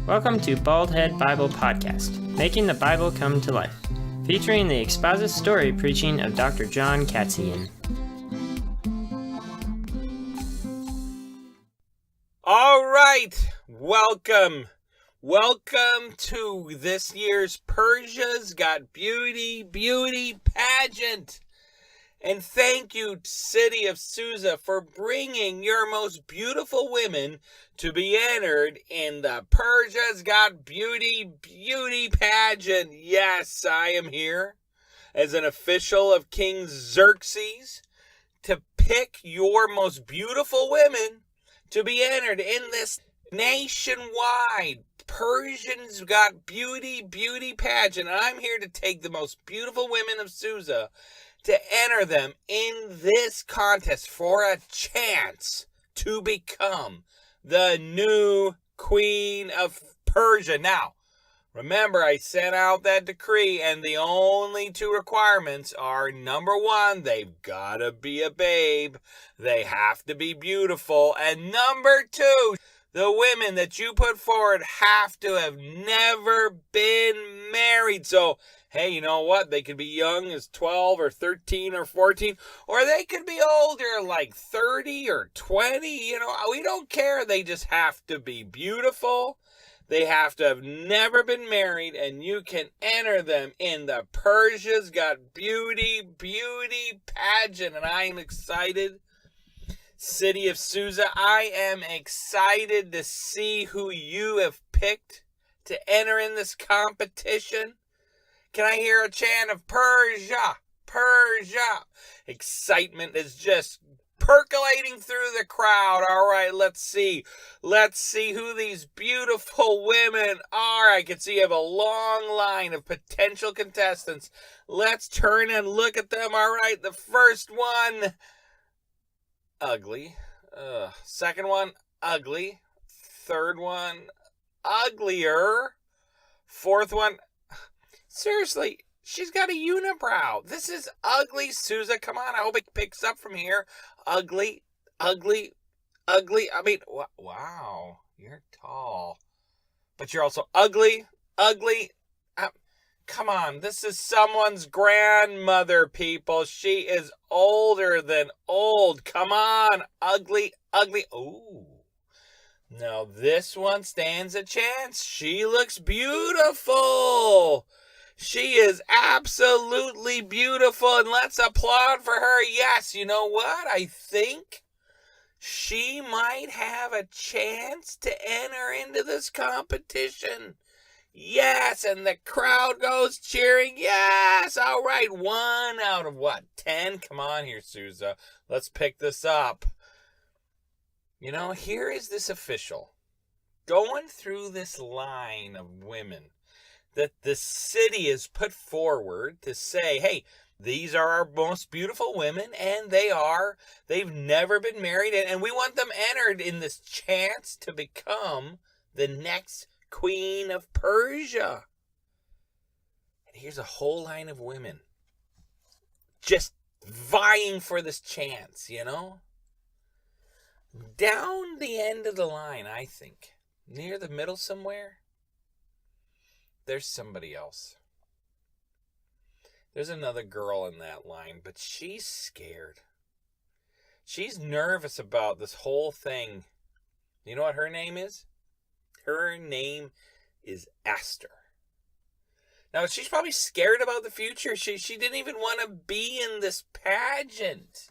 Welcome to Baldhead Bible Podcast, making the Bible come to life, featuring the exposit story preaching of Dr. John Katzian. All right, welcome to this year's Persia's Got Beauty Pageant. And thank you, City of Susa, for bringing your most beautiful women to be entered in the Persia's Got Beauty Pageant. Yes, I am here as an official of King Xerxes to pick your most beautiful women to be entered in this nationwide Persians Got Beauty Pageant. And I'm here to take the most beautiful women of Susa to enter them in this contest for a chance to become the new Queen of Persia. Now, remember, I sent out that decree, and the only two requirements are, number one, they've got to be a babe. They have to be beautiful. And number two, the women that you put forward have to have never been married. So, hey, you know what? They could be young as 12 or 13 or 14, or they could be older, like 30 or 20. We don't care. They just have to be beautiful. They have to have never been married, and you can enter them in the Persia's Got Beauty Pageant. And I am excited. City of Susa, I am excited to see who you have picked to enter in this competition. Can I hear a chant of Persia? Persia. Excitement is just percolating through the crowd. All right, let's see. Let's see who these beautiful women are. I can see you have a long line of potential contestants. Let's turn and look at them. All right, the first one, ugly. Second one, ugly. Third one, uglier. Fourth one, seriously, she's got a unibrow. This is ugly, Susa. Come on, I hope it picks up from here. Ugly. I mean, wow, you're tall. But you're also ugly. Come on, this is someone's grandmother, people. She is older than old. Come on, ugly. Ooh. Now this one stands a chance. She looks beautiful. She is absolutely beautiful, and let's applaud for her. Yes, you know what? I think she might have a chance to enter into this competition. Yes, and the crowd goes cheering. Yes, all right. 1 out of 10? Come on here, Susa. Let's pick this up. Here is this official going through this line of women that the city has put forward to say, hey, these are our most beautiful women, and they've never been married, and we want them entered in this chance to become the next Queen of Persia. And here's a whole line of women just vying for this chance, Down the end of the line, I think, near the middle somewhere, there's somebody else. There's another girl in that line, but she's scared. She's nervous about this whole thing. You know what her name is? Her name is Esther. Now, she's probably scared about the future. She didn't even want to be in this pageant,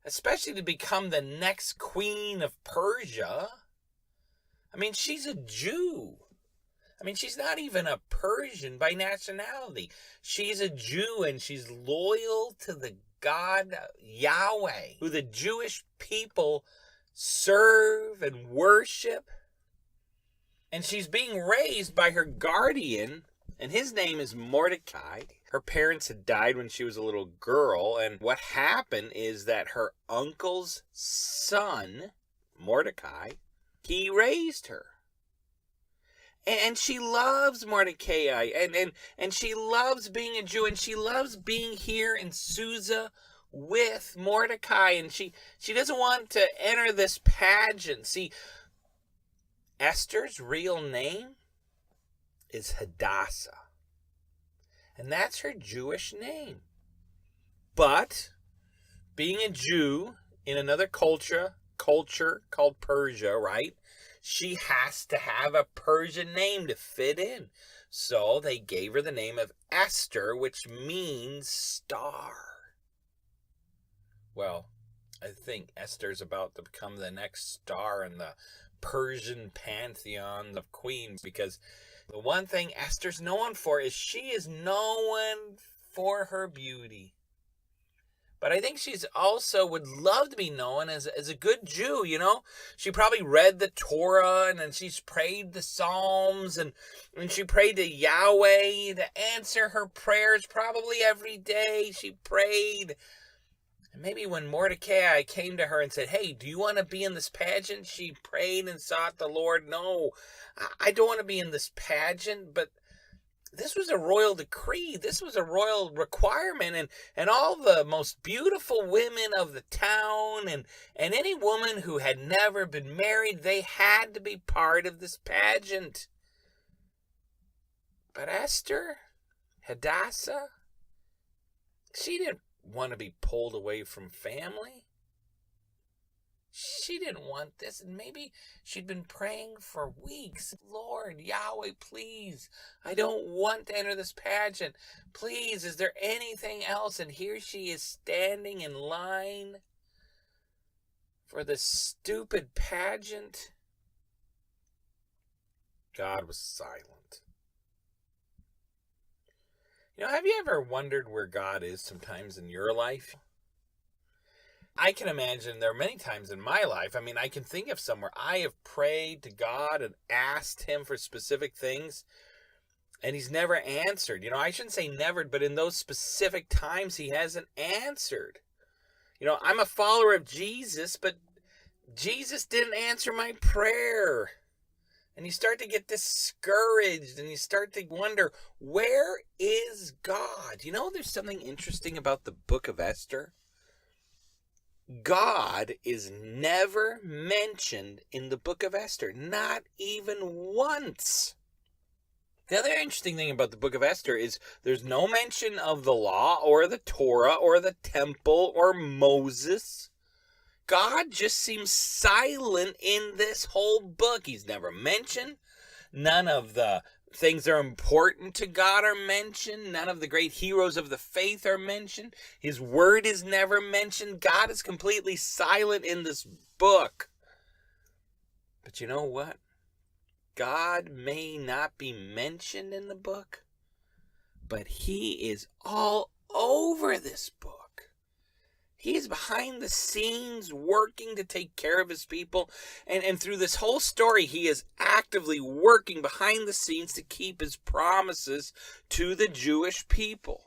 especially to become the next Queen of Persia. I mean, she's a Jew. I mean, she's not even a Persian by nationality. She's a Jew, and she's loyal to the God Yahweh, who the Jewish people serve and worship. And she's being raised by her guardian, and his name is Mordecai. Her parents had died when she was a little girl, and what happened is that her uncle's son, Mordecai, he raised her. And she loves Mordecai, and she loves being a Jew, and she loves being here in Susa with Mordecai, and she doesn't want to enter this pageant. See, Esther's real name is Hadassah. And that's her Jewish name. But being a Jew in another culture called Persia, right? She has to have a Persian name to fit in. So they gave her the name of Esther, which means star. Well, I think Esther's about to become the next star in the Persian pantheon of queens, because the one thing Esther's known for is she is known for her beauty. But I think she's also would love to be known as a good Jew, you know. She probably read the Torah, and then she's prayed the Psalms, and she prayed to Yahweh to answer her prayers probably every day. She prayed. And maybe when Mordecai came to her and said, hey, do you want to be in this pageant? She prayed and sought the Lord. No, I don't want to be in this pageant, but this was a royal decree. This was a royal requirement. And all the most beautiful women of the town and any woman who had never been married, they had to be part of this pageant. But Esther, Hadassah, she didn't want to be pulled away from family. She didn't want this, and maybe she'd been praying for weeks. Lord, Yahweh, please, I don't want to enter this pageant. Please, is there anything else? And here she is standing in line for this stupid pageant. God was silent. You know, have you ever wondered where God is sometimes in your life? I can imagine there are many times in my life, I can think of somewhere I have prayed to God and asked him for specific things, and he's never answered. You know, I shouldn't say never, but in those specific times, he hasn't answered. You know, I'm a follower of Jesus, but Jesus didn't answer my prayer. And you start to get discouraged, and you start to wonder, where is God? You know, there's something interesting about the book of Esther. God is never mentioned in the book of Esther, not even once. The other interesting thing about the book of Esther is there's no mention of the law or the Torah or the temple or Moses. God just seems silent in this whole book. He's never mentioned. None of the things that are important to God are mentioned. None of the great heroes of the faith are mentioned. His word is never mentioned. God is completely silent in this book. But you know what? God may not be mentioned in the book, but he is all over this book. He's behind the scenes working to take care of his people. And through this whole story, he is actively working behind the scenes to keep his promises to the Jewish people.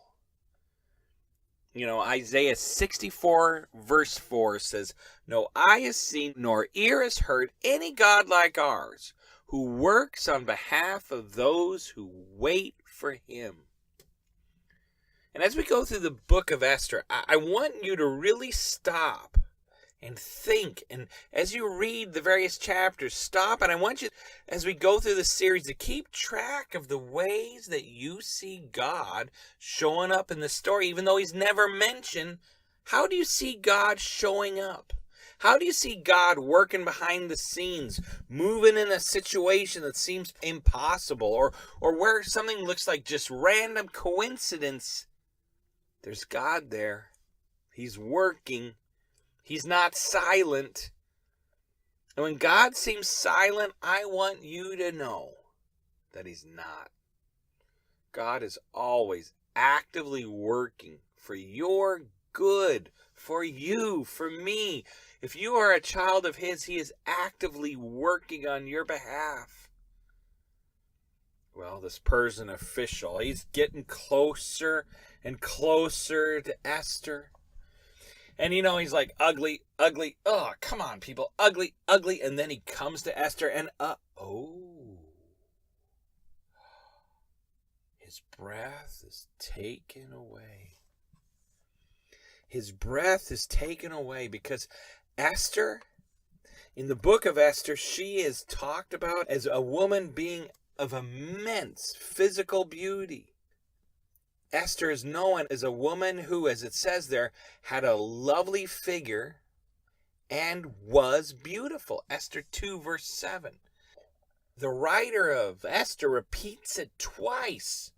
You know, Isaiah 64 verse 4 says, "No eye has seen, nor ear has heard any God like ours, who works on behalf of those who wait for him." And as we go through the book of Esther, I want you to really stop and think. And as you read the various chapters, stop. And I want you, as we go through this series, to keep track of the ways that you see God showing up in the story, even though he's never mentioned. How do you see God showing up? How do you see God working behind the scenes, moving in a situation that seems impossible, or where something looks like just random coincidence? There's God there. He's working. He's not silent. And when God seems silent, I want you to know that he's not. God is always actively working for your good, for you, for me. If you are a child of his, he is actively working on your behalf. Well, this Persian official, he's getting closer and closer to Esther. And you know, he's like, ugly, ugly. Oh, come on, people. Ugly, ugly. And then he comes to Esther and, his breath is taken away. His breath is taken away because Esther In the book of Esther, she is talked about as a woman being of immense physical beauty. Esther is known as a woman who, as it says there, had a lovely figure and was beautiful. Esther 2 verse 7. The writer of Esther repeats it twice.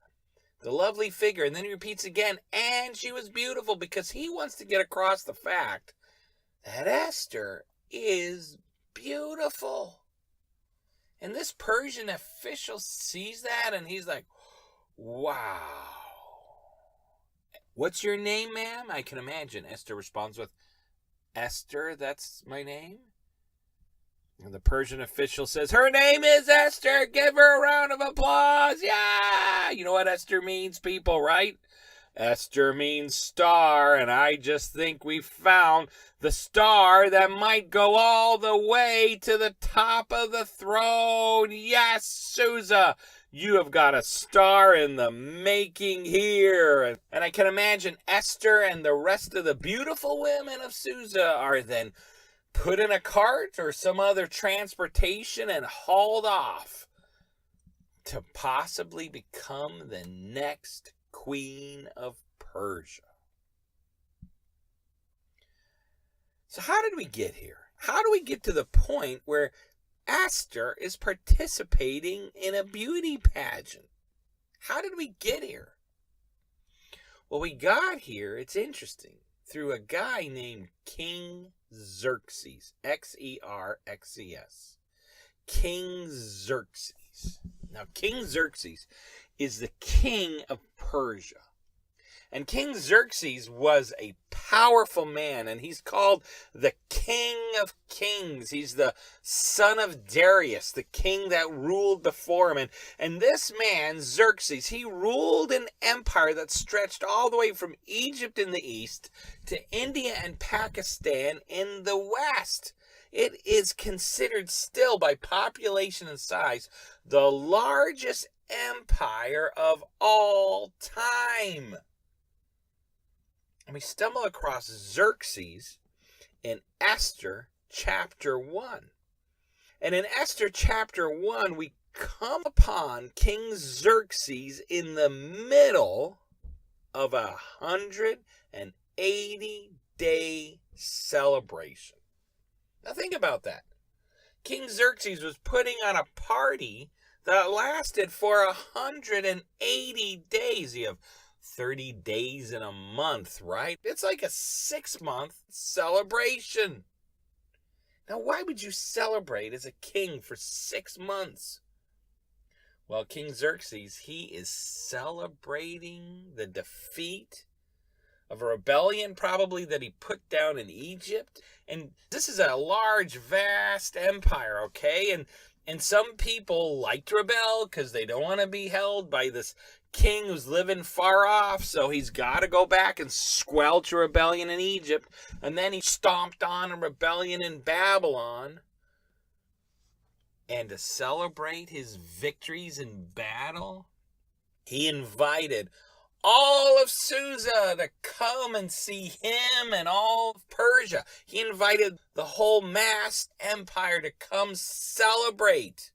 The lovely figure, and then he repeats again, and she was beautiful, because he wants to get across the fact that Esther is beautiful. And this Persian official sees that, and he's like, wow. What's your name, ma'am? I can imagine. Esther responds with, Esther, that's my name? And the Persian official says, her name is Esther. Give her a round of applause. Yeah! You know what Esther means, people, right? Esther means star, and I just think we found the star that might go all the way to the top of the throne. Yes, Susa, you have got a star in the making here. And I can imagine Esther and the rest of the beautiful women of Susa are then put in a cart or some other transportation and hauled off to possibly become the next Queen of Persia. So how did we get here? How do we get to the point where Esther is participating in a beauty pageant? How did we get here? Well, we got here, it's interesting, through a guy named King Xerxes. Xerxes. King Xerxes. Now, King Xerxes is the king of Persia. And King Xerxes was a powerful man, and he's called the King of Kings. He's the son of Darius, the king that ruled before him. And this man, Xerxes, he ruled an empire that stretched all the way from Egypt in the east to India and Pakistan in the west. It is considered still, by population and size, the largest empire of all time. And we stumble across Xerxes in Esther chapter 1. And in Esther chapter 1, we come upon King Xerxes in the middle of a 180-day celebration. Now think about that. King Xerxes was putting on a party that lasted for 180 days. You have 30 days in a month, right? It's like a 6-month celebration. Now, why would you celebrate as a king for 6 months? Well, King Xerxes, he is celebrating the defeat of a rebellion probably that he put down in Egypt. And this is a large, vast empire, okay? And some people like to rebel because they don't want to be held by this king who's living far off. So he's got to go back and squelch a rebellion in Egypt. And then he stomped on a rebellion in Babylon. And to celebrate his victories in battle, he invited all of Susa to come and see him and all of Persia. He invited the whole mass empire to come celebrate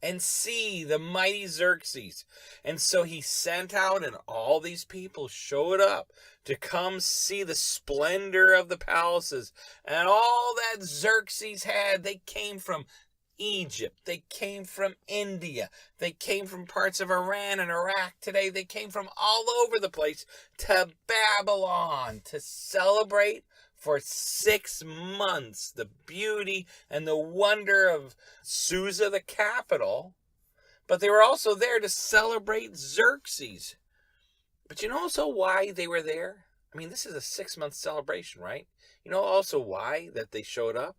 and see the mighty Xerxes. And so he sent out, and all these people showed up to come see the splendor of the palaces. And all that Xerxes had, they came from Egypt, they came from India, they came from parts of Iran and Iraq today, they came from all over the place to Babylon to celebrate for 6 months the beauty and the wonder of Susa, the capital. But they were also there to celebrate Xerxes. But you know also why they were there? I mean, this is a 6-month celebration, right? You know also why that they showed up?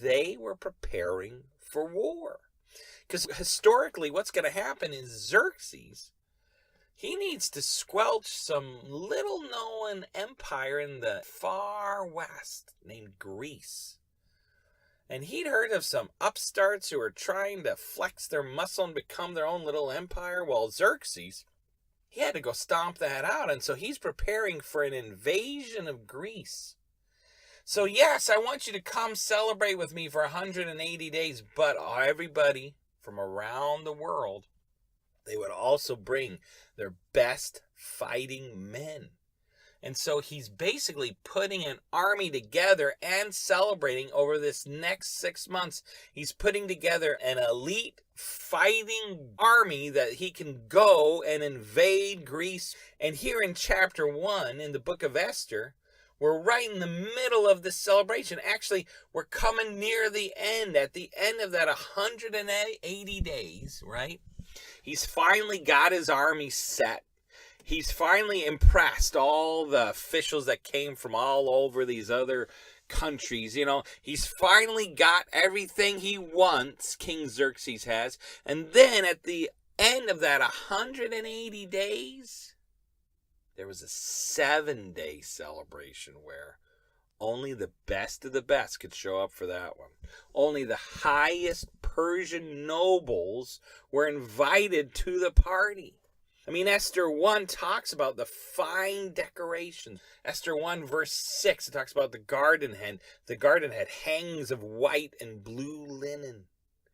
They were preparing for war. Because historically, what's going to happen is Xerxes, he needs to squelch some little-known empire in the far west named Greece. And he'd heard of some upstarts who were trying to flex their muscle and become their own little empire. Well, Xerxes, he had to go stomp that out. And so he's preparing for an invasion of Greece. So yes, I want you to come celebrate with me for 180 days, but everybody from around the world, they would also bring their best fighting men. And so he's basically putting an army together and celebrating over this next 6 months. He's putting together an elite fighting army that he can go and invade Greece. And here in chapter 1 in the book of Esther, we're right in the middle of this celebration. Actually, we're coming near the end. At the end of that 180 days, right? He's finally got his army set. He's finally impressed all the officials that came from all over these other countries. He's finally got everything he wants, King Xerxes has. And then at the end of that 180 days, there was a 7-day celebration where only the best of the best could show up for that one. Only the highest Persian nobles were invited to the party. Esther 1 talks about the fine decorations. Esther 1 verse 6, it talks about the garden head. The garden head hangs of white and blue linen,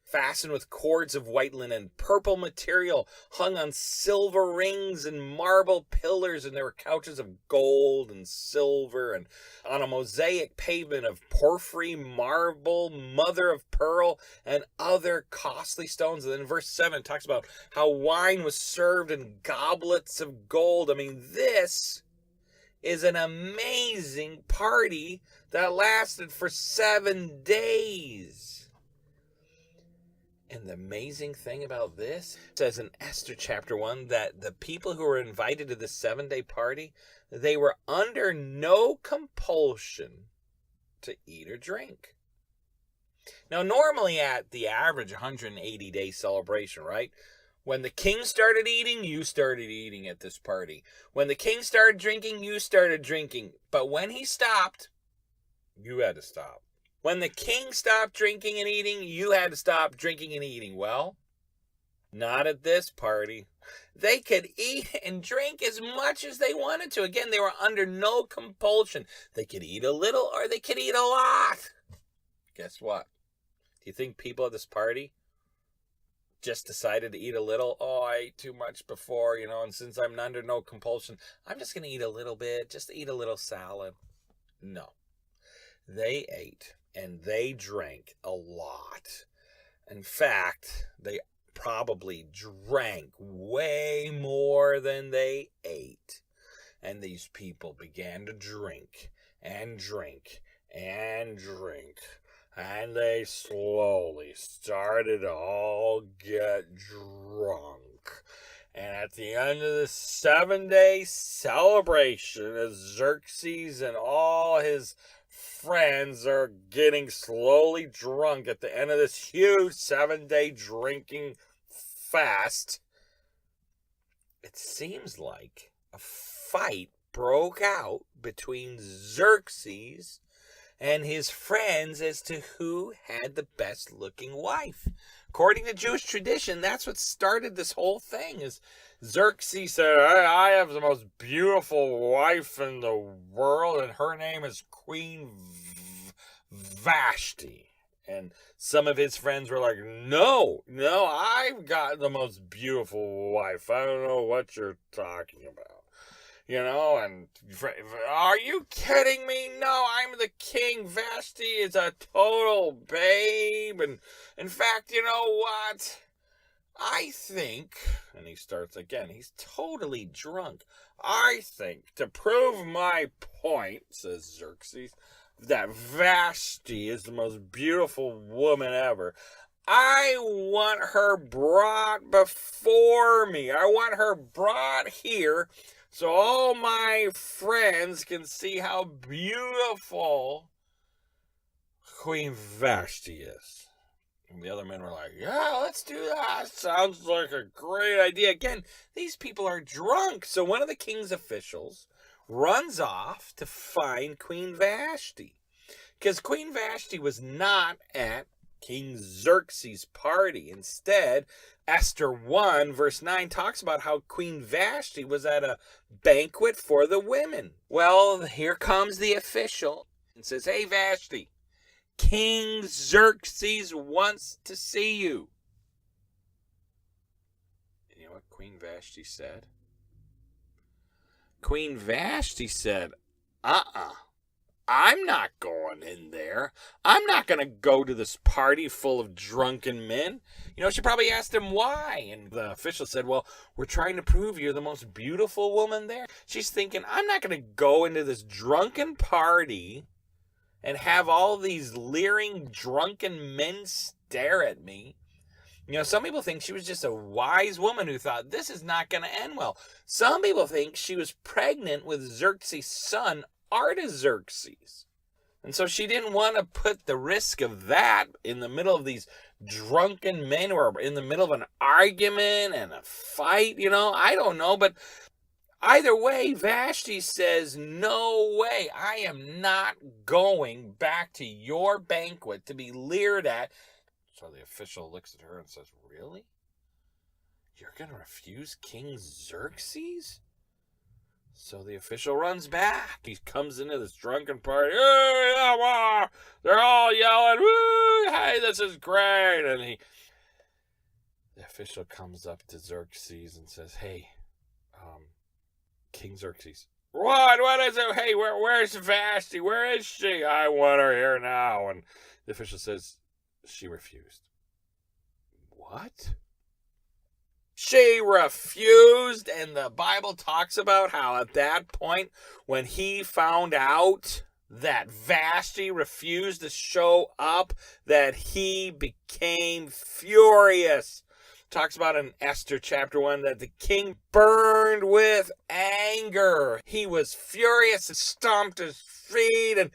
fastened with cords of white linen, purple material hung on silver rings and marble pillars, and there were couches of gold and silver, and on a mosaic pavement of porphyry, marble, mother of pearl, and other costly stones. And then in verse 7 it talks about how wine was served in goblets of gold. This is an amazing party that lasted for 7 days. And the amazing thing about this, it says in Esther chapter 1 that the people who were invited to the 7-day party, they were under no compulsion to eat or drink. Now, normally at the average 180-day celebration, right? When the king started eating, you started eating at this party. When the king started drinking, you started drinking. But when he stopped, you had to stop. When the king stopped drinking and eating, you had to stop drinking and eating. Well, not at this party. They could eat and drink as much as they wanted to. Again, they were under no compulsion. They could eat a little or they could eat a lot. Guess what? Do you think people at this party just decided to eat a little? Oh, I ate too much before, and since I'm under no compulsion, I'm just going to eat a little bit, just eat a little salad. No. They ate and they drank a lot. In fact, they probably drank way more than they ate. And these people began to drink and drink and drink. And they slowly started to all get drunk. And at the end of the 7-day celebration, as Xerxes and all his friends are getting slowly drunk at the end of this huge 7-day drinking fast, it seems like a fight broke out between Xerxes and his friends as to who had the best looking wife. According to Jewish tradition, that's what started this whole thing. Is Xerxes said, I have the most beautiful wife in the world, and her name is Queen Vashti. And some of his friends were like, no, I've got the most beautiful wife. I don't know what you're talking about. And are you kidding me? No, I'm the king. Vashti is a total babe. And in fact, you know what? I think, and he starts again, he's totally drunk. I think, to prove my point, says Xerxes, that Vashti is the most beautiful woman ever, I want her brought before me. I want her brought here so all my friends can see how beautiful Queen Vashti is. And the other men were like, yeah, let's do that. Sounds like a great idea. Again, these people are drunk. So one of the king's officials runs off to find Queen Vashti. Because Queen Vashti was not at King Xerxes' party. Instead, Esther 1 verse 9 talks about how Queen Vashti was at a banquet for the women. Well, here comes the official, and says, "Hey, Vashti, King Xerxes wants to see you." And you know what Queen Vashti said? Queen Vashti said, I'm not going in there. I'm not going to go to this party full of drunken men. You know, she probably asked him why. And the official said, well, we're trying to prove you're the most beautiful woman there. She's thinking, I'm not going to go into this drunken party and have all these leering drunken men stare at me. You know, some people think she was just a wise woman who thought this is not going to end well. Some people think she was pregnant with Xerxes' son, Artaxerxes. And so she didn't want to put the risk of that in the middle of these drunken men who are in the middle of an argument and a fight, you know. I don't know, but either way, Vashti says, no way, I am not going back to your banquet to be leered at. So the official looks at her and says, really? You're going to refuse King Xerxes? So the official runs back. He comes into this drunken party. They're all yelling, woo, hey, this is great. And the official comes up to Xerxes and says, hey, King Xerxes. What is it? Hey, where's Vashti? Where is she? I want her here now. And the official says, she refused. What? She refused, and the Bible talks about how at that point, when he found out that Vashti refused to show up, that he became furious. Talks about in Esther chapter 1 that the king burned with anger. He was furious and stomped his feet, and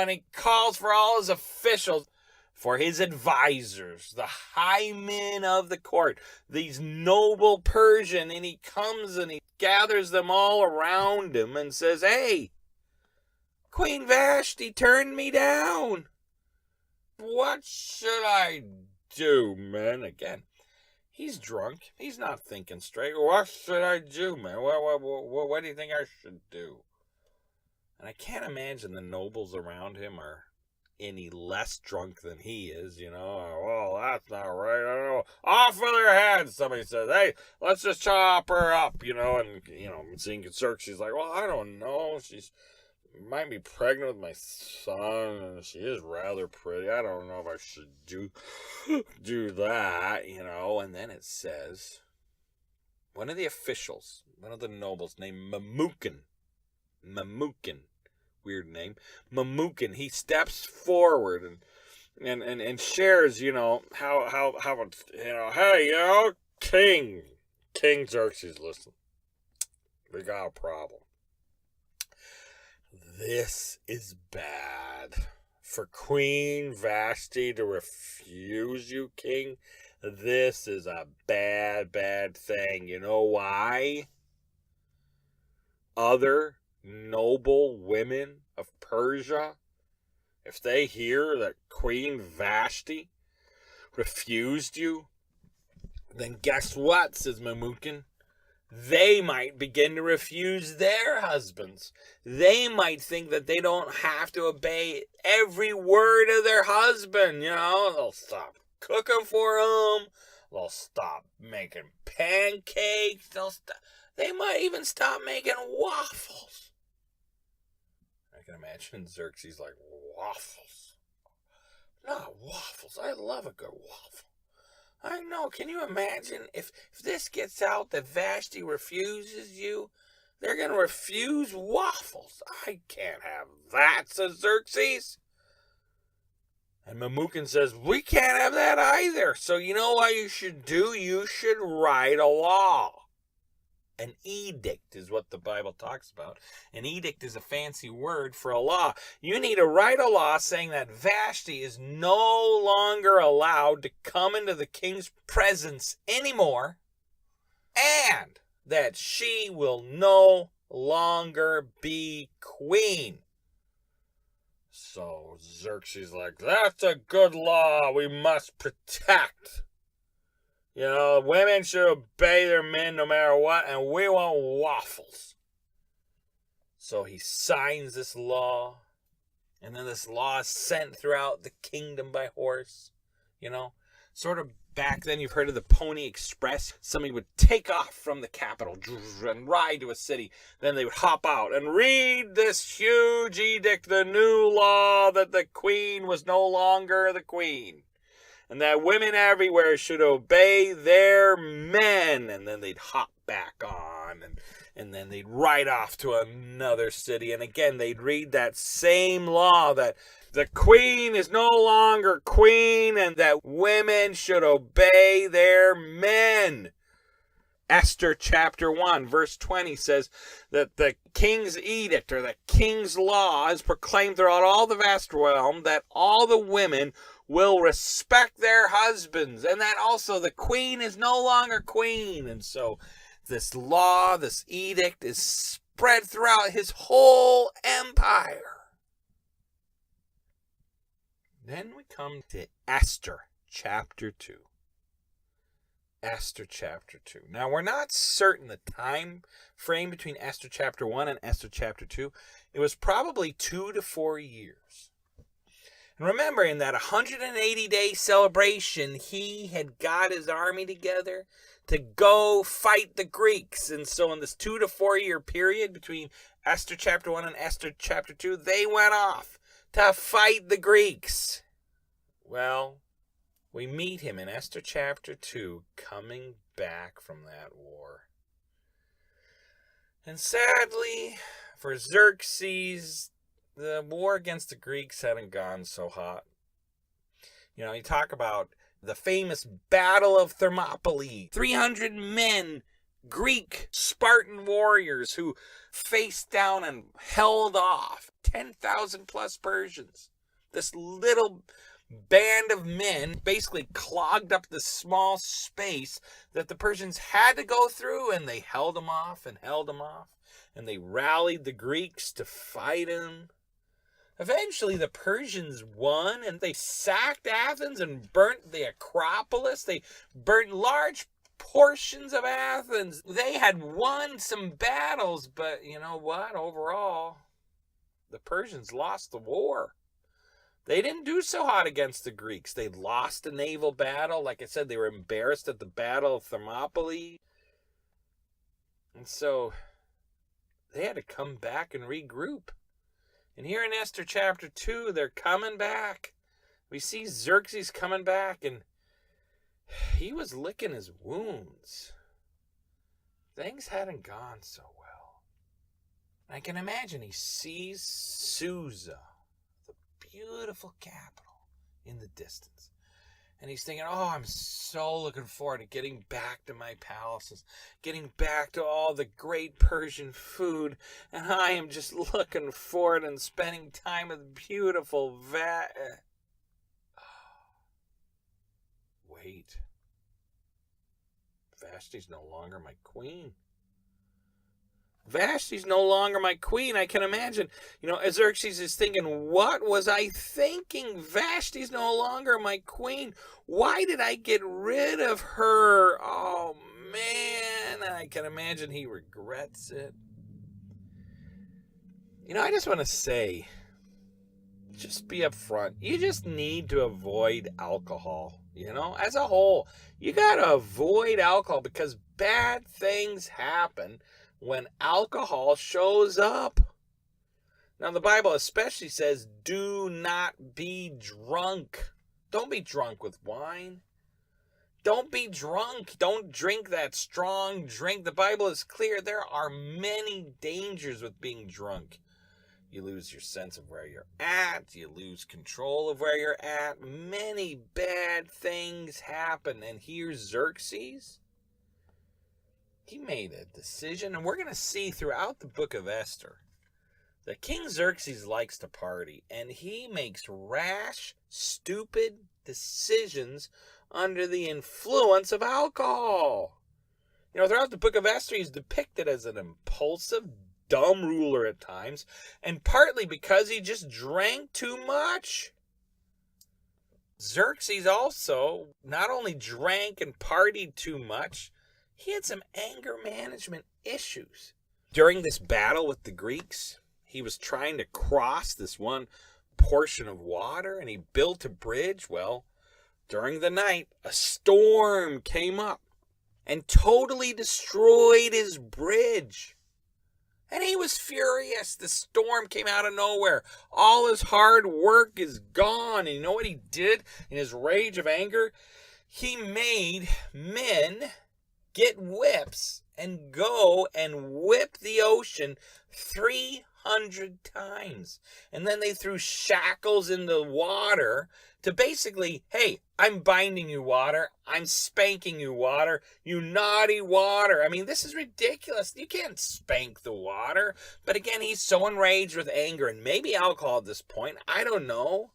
he calls for all his officials, for his advisors, the high men of the court, these noble Persian, and he comes and he gathers them all around him and says, hey, Queen Vashti turned me down. What should I do, man? Again, he's drunk. He's not thinking straight. What should I do, man? What do you think I should do? And I can't imagine the nobles around him are any less drunk than he is, you know. Well, that's not right. I don't know. Off with her head, somebody says. Hey, let's just chop her up, you know. And, seeing Xerxes like, well, I don't know. She's might be pregnant with my son, and she is rather pretty. I don't know if I should do that, you know. And then it says, one of the officials, one of the nobles named Memucan, weird name, Memucan, he steps forward and shares, how hey, King Xerxes, listen, we got a problem. This is bad. For Queen Vashti to refuse you, King, this is a bad, bad thing. You know why? Other noble women of Persia, if they hear that Queen Vashti refused you, then guess what, says Memucan? They might begin to refuse their husbands. They might think that they don't have to obey every word of their husband, They'll stop cooking for them. They'll stop making pancakes. They might even stop making waffles. I can imagine Xerxes like, waffles? Not waffles. I love a good waffle. I know. Can you imagine if this gets out that Vashti refuses you? They're going to refuse waffles. I can't have that, says Xerxes. And Memucan says, we can't have that either. So you know what you should do? You should write a law. An edict is what the Bible talks about. An edict is a fancy word for a law. You need to write a law saying that Vashti is no longer allowed to come into the king's presence anymore, and that she will no longer be queen. So Xerxes like, that's a good law we must protect. Women should obey their men no matter what, and we want waffles. So he signs this law, And then this law is sent throughout the kingdom by horse, Sort of back then you've heard of the Pony Express. Somebody would take off from the capital and ride to a city. Then they would hop out and read this huge edict, the new law that the queen was no longer the queen. And that women everywhere should obey their men. And then they'd hop back on and then they'd ride off to another city. And again, they'd read that same law that the queen is no longer queen and that women should obey their men. Esther chapter 1 verse 20 says that the king's edict or the king's law is proclaimed throughout all the vast realm that all the women will respect their husbands and that also the queen is no longer queen. And so this law, this edict is spread throughout his whole empire. Then we come to Esther chapter 2. Esther chapter 2. Now, we're not certain the time frame between Esther chapter 1 and Esther chapter 2. It was probably 2 to 4 years. And remember, in that 180-day celebration, he had got his army together to go fight the Greeks. And so in this 2 to 4 year period between Esther chapter 1 and Esther chapter 2, they went off to fight the Greeks. Well, we meet him in Esther chapter 2 coming back from that war. And sadly, for Xerxes, the war against the Greeks hadn't gone so hot. You talk about the famous Battle of Thermopylae. 300 men, Greek Spartan warriors who faced down and held off 10,000 plus Persians. This little band of men basically clogged up the small space that the Persians had to go through, and they held them off, and they rallied the Greeks to fight them. Eventually the Persians won, and they sacked Athens and burnt the Acropolis. They burnt large portions of Athens. They had won some battles, but you know what? Overall, the Persians lost the war. They didn't do so hot against the Greeks. They lost a naval battle. Like I said, they were embarrassed at the Battle of Thermopylae. And so they had to come back and regroup. And here in Esther chapter 2, they're coming back. We see Xerxes coming back, and he was licking his wounds. Things hadn't gone so well. I can imagine he sees Susa, the beautiful capital, in the distance. And he's thinking, oh, I'm so looking forward to getting back to my palaces, getting back to all the great Persian food. And I am just looking forward and spending time with beautiful Wait. Vashti's no longer my queen. Vashti's no longer my queen. I can imagine, Xerxes is thinking, what was I thinking? Vashti's no longer my queen. Why did I get rid of her? Oh, man. I can imagine he regrets it. I just want to say, just be upfront. You just need to avoid alcohol. As a whole, you got to avoid alcohol because bad things happen when alcohol shows up. Now, the Bible especially says, do not be drunk. Don't be drunk with wine. Don't be drunk. Don't drink that strong drink. The Bible is clear. There are many dangers with being drunk. You lose your sense of where you're at. You lose control of where you're at. Many bad things happen. And here's Xerxes. He made a decision, and we're going to see throughout the book of Esther that King Xerxes likes to party, and he makes rash, stupid decisions under the influence of alcohol. Throughout the book of Esther, he's depicted as an impulsive, dumb ruler at times, and partly because he just drank too much. Xerxes also not only drank and partied too much, he had some anger management issues. During this battle with the Greeks, he was trying to cross this one portion of water, and he built a bridge. Well, during the night, a storm came up and totally destroyed his bridge. And he was furious. The storm came out of nowhere. All his hard work is gone. And you know what he did in his rage of anger? He made men get whips and go and whip the ocean 300 times. And then they threw shackles in the water to basically, hey, I'm binding you, water. I'm spanking you, water. You naughty water. I mean, this is ridiculous. You can't spank the water. But again, he's so enraged with anger and maybe alcohol at this point. I don't know.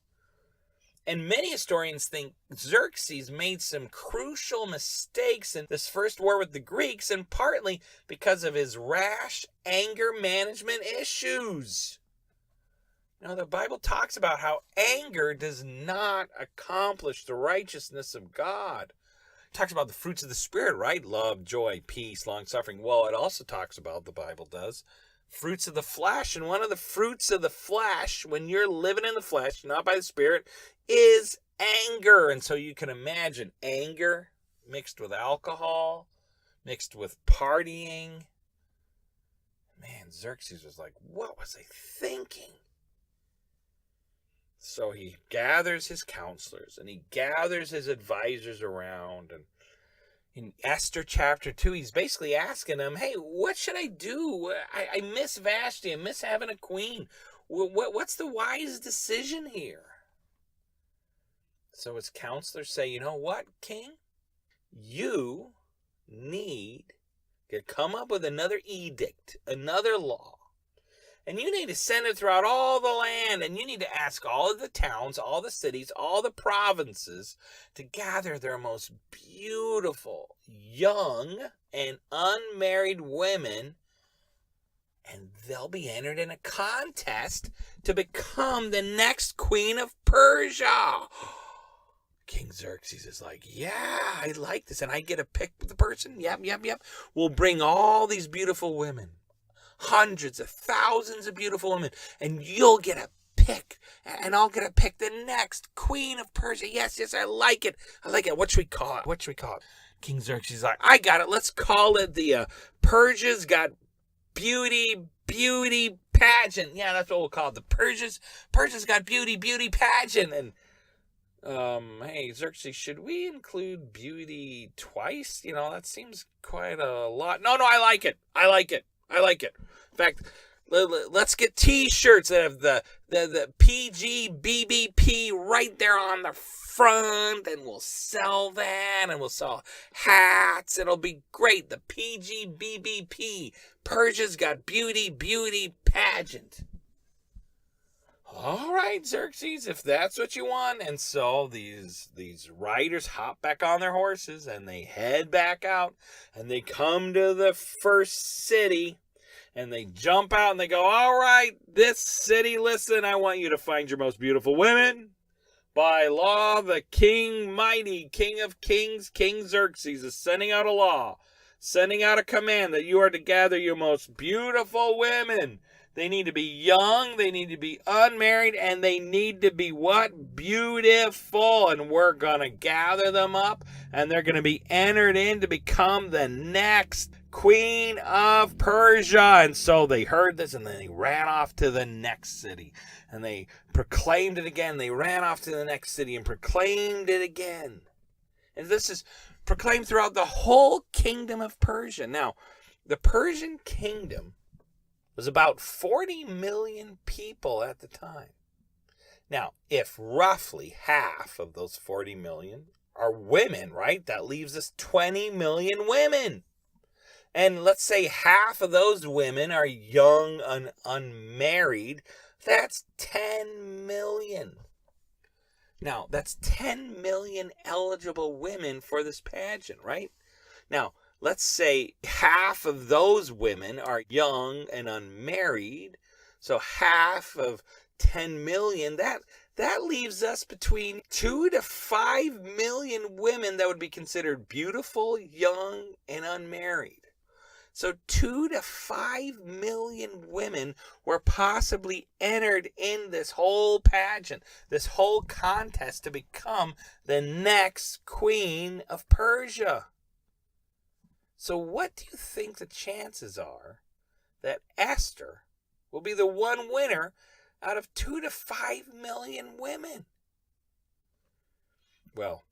And many historians think Xerxes made some crucial mistakes in this first war with the Greeks, and partly because of his rash anger management issues. Now, the Bible talks about how anger does not accomplish the righteousness of God. It talks about the fruits of the Spirit, right? Love, joy, peace, long-suffering. Well, it also talks about, the Bible does, fruits of the flesh. And one of the fruits of the flesh, when you're living in the flesh, not by the Spirit, is anger. And so you can imagine anger mixed with alcohol, mixed with partying. Man, Xerxes was like, what was I thinking? So he gathers his counselors and he gathers his advisors around. And in Esther chapter 2, he's basically asking them, hey, what should I do? I miss Vashti. I miss having a queen. What's the wise decision here? So his counselors say, you know what, king? You need to come up with another edict, another law. And you need to send it throughout all the land. And you need to ask all of the towns, all the cities, all the provinces to gather their most beautiful, young, and unmarried women. And they'll be entered in a contest to become the next Queen of Persia. King Xerxes is like, yeah, I like this. And I get to pick the person. Yep. We'll bring all these beautiful women. Hundreds of thousands of beautiful women. And you'll get a pick. And I'll get to pick the next Queen of Persia. Yes, I like it. What should we call it? King Xerxes is like, I got it. Let's call it the Persia's Got Beauty Pageant. Yeah, that's what we'll call it. The Persia's Got Beauty Pageant. And hey, Xerxes, should we include beauty twice? You know, that seems quite a lot. No, I like it. In fact, let's get T-shirts that have the PGBBP right there on the front, and we'll sell that, and we'll sell hats. It'll be great. The PGBBP, Persia's Got Beauty Pageant. All right, Xerxes, if that's what you want. And so these riders hop back on their horses and they head back out and they come to the first city and they jump out and they go, all right, this city, listen, I want you to find your most beautiful women. By law, the king mighty, king of kings, King Xerxes is sending out a law, sending out a command that you are to gather your most beautiful women. They need to be young, they need to be unmarried, and they need to be what? Beautiful. And we're going to gather them up, and they're going to be entered in to become the next Queen of Persia. And so they heard this, and then they ran off to the next city. And they proclaimed it again. They ran off to the next city and proclaimed it again. And this is proclaimed throughout the whole kingdom of Persia. Now, the Persian kingdom was about 40 million people at the time. Now, if roughly half of those 40 million are women, right, that leaves us 20 million women. And let's say half of those women are young and unmarried. That's 10 million. Now, that's 10 million eligible women for this pageant, right? Now, let's say half of those women are young and unmarried. So half of 10 million, that leaves us between 2 to 5 million women that would be considered beautiful, young, and unmarried. So 2 to 5 million women were possibly entered in this whole pageant, this whole contest to become the next Queen of Persia. So what do you think the chances are that Esther will be the one winner out of 2 to 5 million women? Well,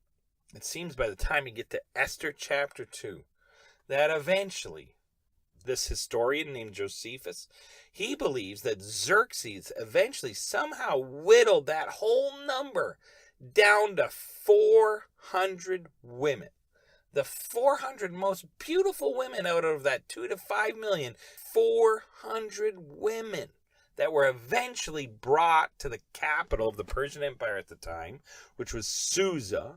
it seems by the time you get to Esther chapter 2, that eventually this historian named Josephus, he believes that Xerxes eventually somehow whittled that whole number down to 400 women. The 400 most beautiful women out of that 2 to 5 million, 400 women that were eventually brought to the capital of the Persian Empire at the time, which was Susa,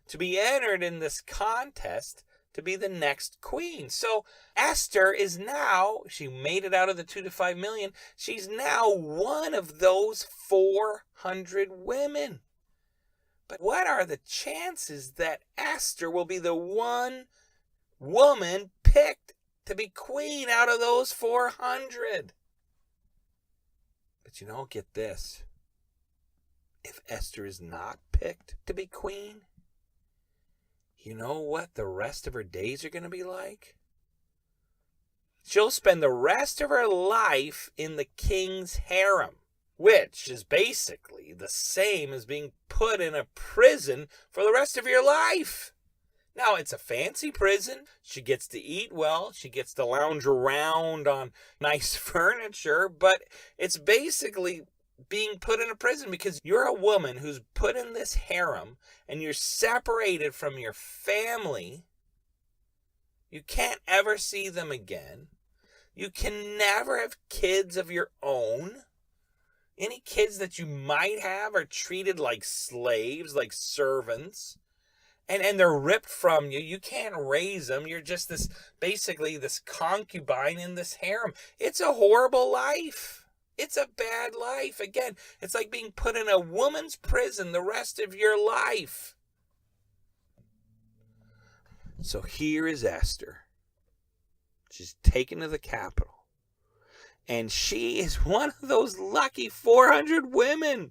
to be entered in this contest to be the next queen. So Esther is now, she made it out of the 2 to 5 million. She's now one of those 400 women. But what are the chances that Esther will be the one woman picked to be queen out of those 400? But get this. If Esther is not picked to be queen, you know what the rest of her days are going to be like? She'll spend the rest of her life in the king's harem, which is basically the same as being put in a prison for the rest of your life. Now, it's a fancy prison. She gets to eat well. She gets to lounge around on nice furniture, but it's basically being put in a prison because you're a woman who's put in this harem and you're separated from your family. You can't ever see them again. You can never have kids of your own. Any kids that you might have are treated like slaves, like servants. And they're ripped from you. You can't raise them. You're just this concubine in this harem. It's a horrible life. It's a bad life. Again, it's like being put in a woman's prison the rest of your life. So here is Esther. She's taken to the capital. And she is one of those lucky 400 women.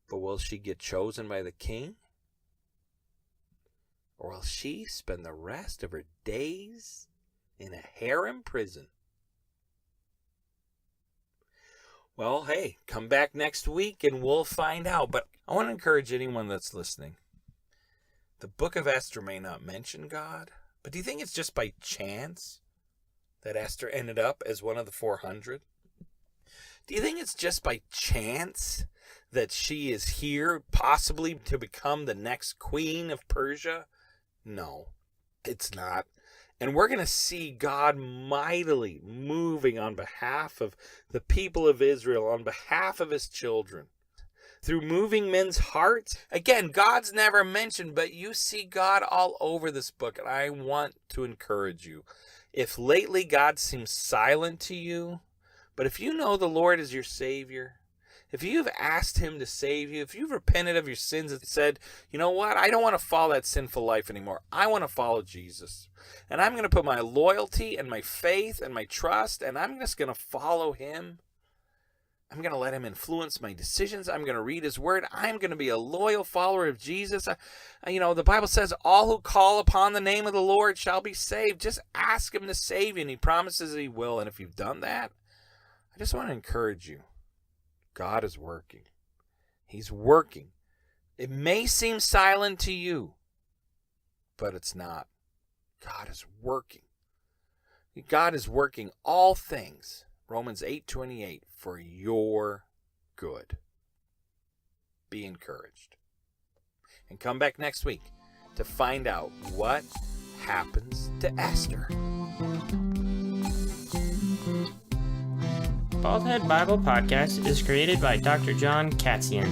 But will she get chosen by the king? Or will she spend the rest of her days in a harem prison? Well, hey, come back next week and we'll find out. But I want to encourage anyone that's listening. The book of Esther may not mention God, but do you think it's just by chance that Esther ended up as one of the 400? Do you think it's just by chance that she is here, possibly to become the next Queen of Persia? No, it's not. And we're going to see God mightily moving on behalf of the people of Israel, on behalf of his children, through moving men's hearts. Again, God's never mentioned, but you see God all over this book. And I want to encourage you. If lately God seems silent to you, but if you know the Lord is your Savior, if you've asked him to save you, if you've repented of your sins and said, you know what, I don't want to follow that sinful life anymore. I want to follow Jesus. And I'm going to put my loyalty and my faith and my trust, and I'm just going to follow him. I'm going to let him influence my decisions. I'm going to read his word. I'm going to be a loyal follower of Jesus. The Bible says all who call upon the name of the Lord shall be saved. Just ask him to save you, and he promises he will. And if you've done that, I just want to encourage you. God is working. He's working. It may seem silent to you, but it's not. God is working. God is working all things, Romans 8:28, for your good. Be encouraged. And come back next week to find out what happens to Esther. Baldhead Bible Podcast is created by Dr. John Katzian.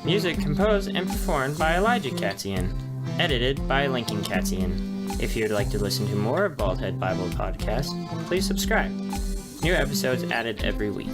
Music composed and performed by Elijah Katzian. Edited by Lincoln Katzian. If you would like to listen to more of Baldhead Bible Podcast, please subscribe. New episodes added every week.